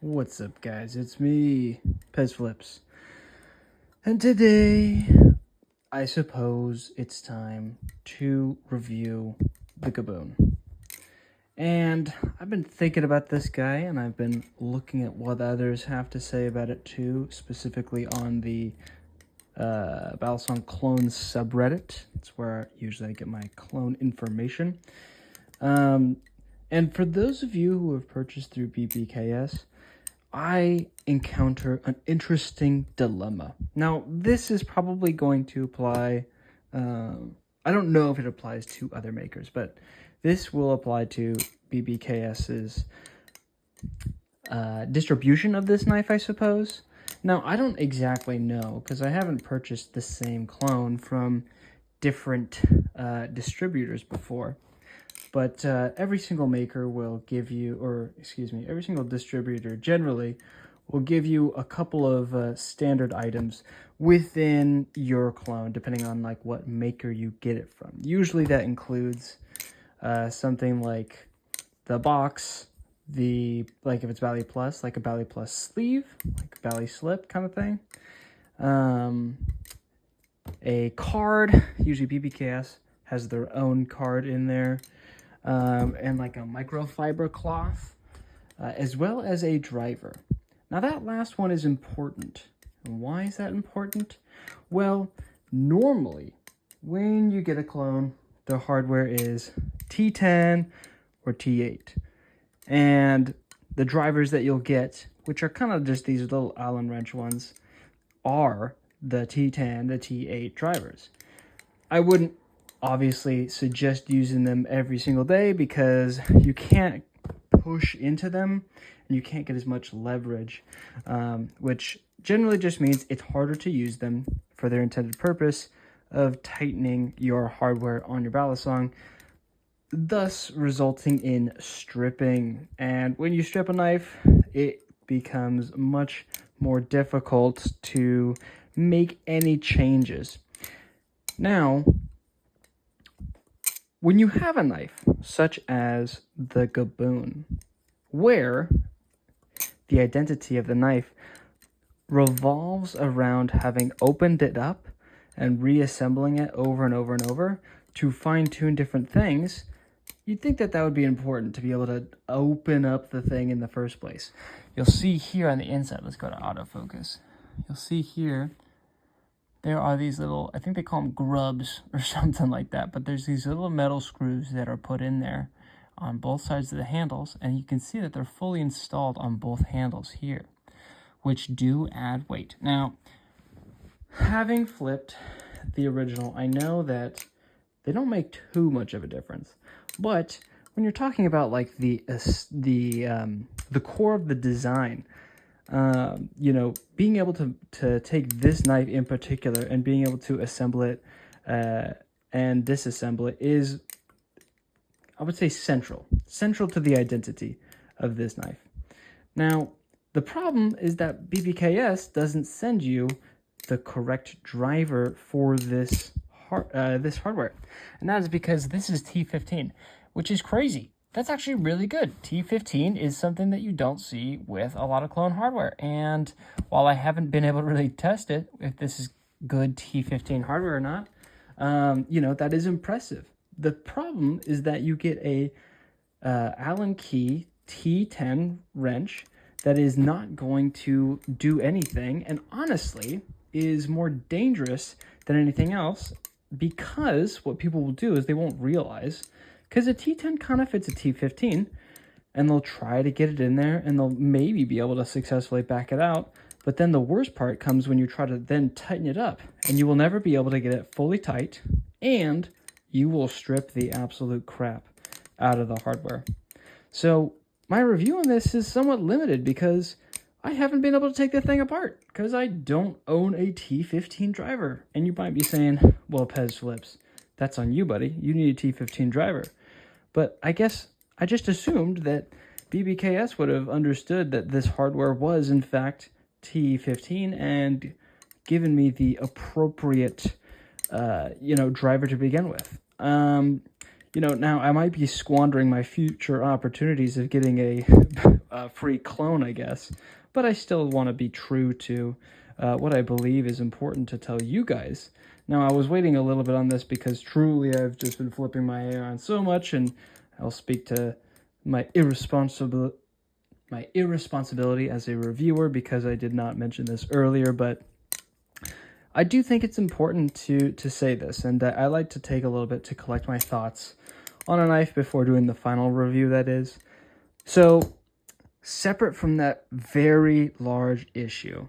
What's up, guys? It's me, Flips, and today I suppose it's time to review the Gaboon. And I've been thinking about this guy, and I've been looking at what others have to say about it too, specifically on the Battlesong Clone subreddit. It's where usually I get my clone information. And for those of you who have purchased through BBKS, I encounter an interesting dilemma. Now, this is probably going to apply, I don't know if it applies to other makers, but this will apply to BBKS's distribution of this knife, I suppose. Now, I don't exactly know, because I haven't purchased the same clone from different distributors before. But every single maker will give you, or excuse me, every single distributor generally will give you a couple of standard items within your clone, depending on like what maker you get it from. Usually that includes something like the box, like if it's baliplus, like a baliplus sleeve, like a bali slip kind of thing. A card, usually BBKS has their own card in there. And like a microfiber cloth, as well as a driver. Now that last one is important. And why is that important? Well, normally when you get a clone, the hardware is T10 or T8. And the drivers that you'll get, which are kind of just these little Allen wrench ones, are the T10, the T8 drivers. I wouldn't obviously suggest using them every single day because you can't push into them and you can't get as much leverage, which generally just means it's harder to use them for their intended purpose of tightening your hardware on your balisong, thus resulting in stripping. And when you strip a knife, it becomes much more difficult to make any changes. Now, when you have a knife, such as the Gaboon, where the identity of the knife revolves around having opened it up and reassembling it over and over and over to fine-tune different things, you'd think that that would be important to be able to open up the thing in the first place. You'll see here on the inside, let's go to autofocus. You'll see here, there are these little, I think they call them grubs or something like that, but there's these little metal screws that are put in there on both sides of the handles, and you can see that they're fully installed on both handles here, which do add weight. Now, having flipped the original, I know that they don't make too much of a difference, but when you're talking about like the core of the design, being able to take this knife in particular and being able to assemble it and disassemble it is, I would say, central to the identity of this knife. Now, the problem is that BBKS doesn't send you the correct driver for this hardware, and that is because this is T15, which is crazy. That's actually really good. T15 is something that you don't see with a lot of clone hardware. And while I haven't been able to really test it, if this is good T15 hardware or not, that is impressive. The problem is that you get a Allen key T10 wrench that is not going to do anything, and honestly is more dangerous than anything else, because what people will do is they won't realize, because a T10 kind of fits a T15, and they'll try to get it in there, and they'll maybe be able to successfully back it out, but then the worst part comes when you try to then tighten it up, and you will never be able to get it fully tight, and you will strip the absolute crap out of the hardware. So my review on this is somewhat limited because I haven't been able to take the thing apart because I don't own a T15 driver. And you might be saying, well, Pez Flips, that's on you, buddy. You need a T15 driver. But I guess I just assumed that BBKS would have understood that this hardware was, in fact, T15 and given me the appropriate, driver to begin with. now I might be squandering my future opportunities of getting a free clone, I guess, but I still want to be true to what I believe is important to tell you guys. Now, I was waiting a little bit on this because truly I've just been flipping my hair on so much, and I'll speak to my irresponsibility as a reviewer because I did not mention this earlier, but I do think it's important to say this, and I like to take a little bit to collect my thoughts on a knife before doing the final review, that is. So, separate from that very large issue,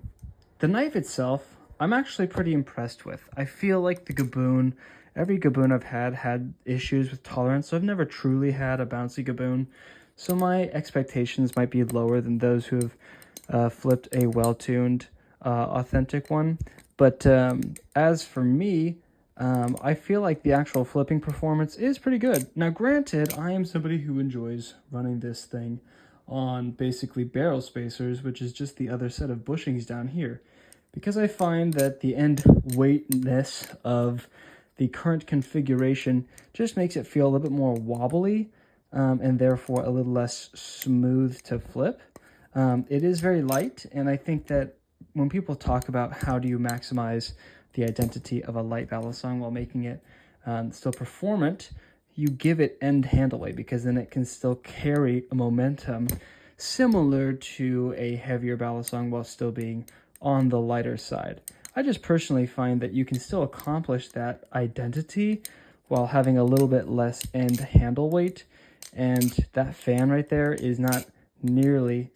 the knife itself, I'm actually pretty impressed with. I feel like the Gaboon, every Gaboon I've had issues with tolerance, so I've never truly had a bouncy Gaboon. So my expectations might be lower than those who have flipped a well-tuned, authentic one. But as for me, I feel like the actual flipping performance is pretty good. Now, granted, I am somebody who enjoys running this thing on basically barrel spacers, which is just the other set of bushings down here, because I find that the end weightness of the current configuration just makes it feel a little bit more wobbly, and therefore a little less smooth to flip. It is very light, and I think that when people talk about how do you maximize the identity of a light balisong while making it still performant, you give it end handle weight, because then it can still carry a momentum similar to a heavier balisong while still being on the lighter side. I just personally find that you can still accomplish that identity while having a little bit less end handle weight, and that fan right there is not nearly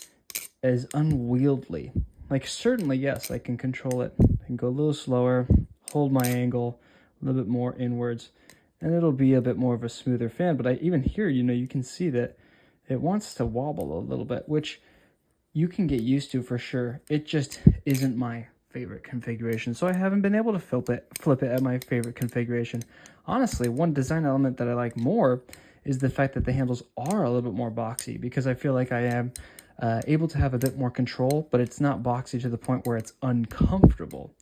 as unwieldy. Like, certainly, yes, I can control it. I can go a little slower, hold my angle a little bit more inwards, and it'll be a bit more of a smoother fan. But even here, you can see that it wants to wobble a little bit, which you can get used to for sure. It just isn't my favorite configuration, so I haven't been able to flip it at my favorite configuration. Honestly, one design element that I like more is the fact that the handles are a little bit more boxy, because I feel like I am able to have a bit more control, but it's not boxy to the point where it's uncomfortable.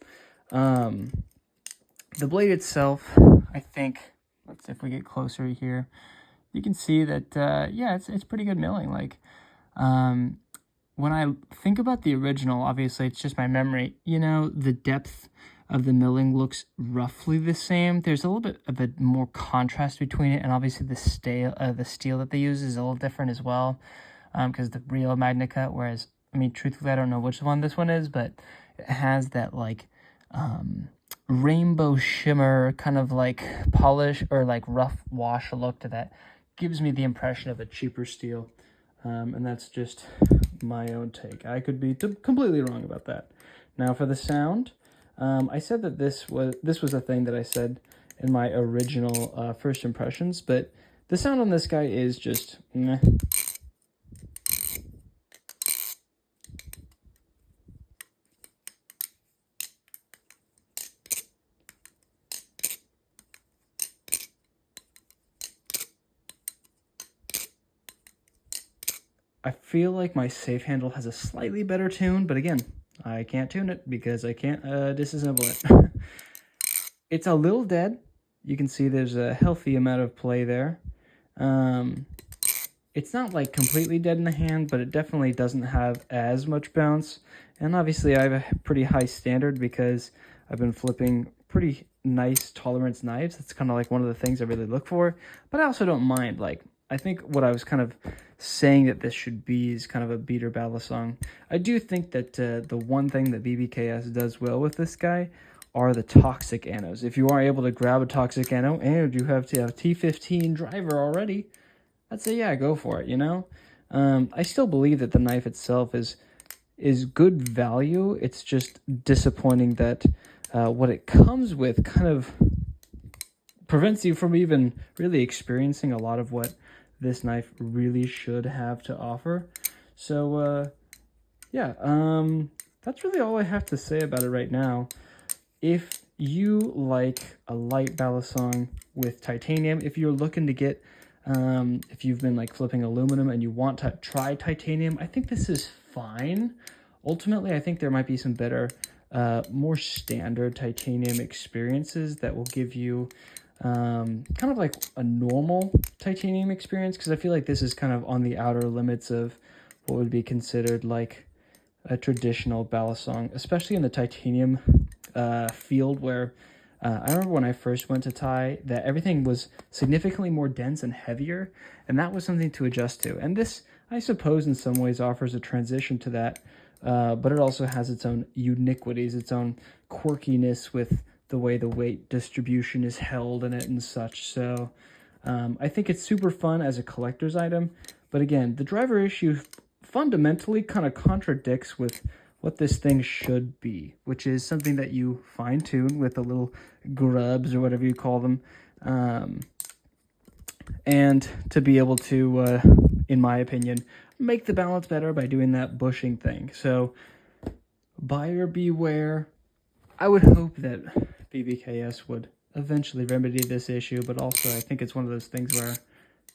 The blade itself, I think, let's see if we get closer here, you can see that, yeah, it's pretty good milling. Like, when I think about the original, obviously it's just my memory, the depth of the milling looks roughly the same. There's a little bit of a more contrast between it, and obviously the steel that they use is a little different as well, because the real Magnica, whereas, I mean, truthfully, I don't know which one this one is, but it has that, like, rainbow shimmer kind of, like, polish or, like, rough wash look to that. Gives me the impression of a cheaper steel, and that's just my own take. I could be completely wrong about that. Now, for the sound, I said that this was a thing that I said in my original first impressions, but the sound on this guy is just meh. I feel like my safe handle has a slightly better tune, but again, I can't tune it because I can't disassemble it. It's a little dead. You can see there's a healthy amount of play there. It's not like completely dead in the hand, but it definitely doesn't have as much bounce. And obviously I have a pretty high standard because I've been flipping pretty nice tolerance knives. That's kind of like one of the things I really look for. But I also don't mind, like, I think what I was kind of saying that this should be is kind of a beater balisong. I do think that the one thing that BBKS does well with this guy are the toxic anodes. If you are able to grab a toxic anode and you have to have T15 driver already, I'd say, yeah, go for it, I still believe that the knife itself is good value. It's just disappointing that what it comes with kind of prevents you from even really experiencing a lot of what this knife really should have to offer. So, yeah, that's really all I have to say about it right now. If you like a light balisong with titanium, if you're looking to get, if you've been like flipping aluminum and you want to try titanium, I think this is fine. Ultimately, I think there might be some better, more standard titanium experiences that will give you kind of like a normal titanium experience, because I feel like this is kind of on the outer limits of what would be considered like a traditional balisong, especially in the titanium field, where I remember when I first went to Thai that everything was significantly more dense and heavier, and that was something to adjust to. And this, I suppose, in some ways offers a transition to that, but it also has its own uniquities, its own quirkiness with the way the weight distribution is held in it and such. So I think it's super fun as a collector's item. But again, the driver issue fundamentally kind of contradicts with what this thing should be, which is something that you fine-tune with the little grubs or whatever you call them. And to be able to, in my opinion, make the balance better by doing that bushing thing. So buyer beware. I would hope that BBKS would eventually remedy this issue, but also I think it's one of those things where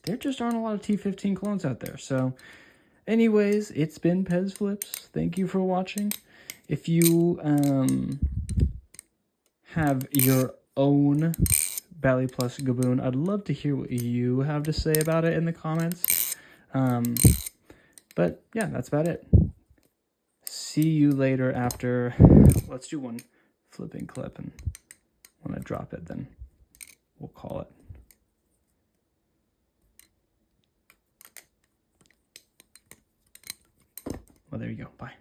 there just aren't a lot of T15 clones out there. So anyways, it's been Pez Flips. Thank you for watching. If you have your own baliplus Gaboon, I'd love to hear what you have to say about it in the comments. But yeah, that's about it. See you later after. Let's do one flipping clip, and when I drop it, then we'll call it. Well, there you go. Bye.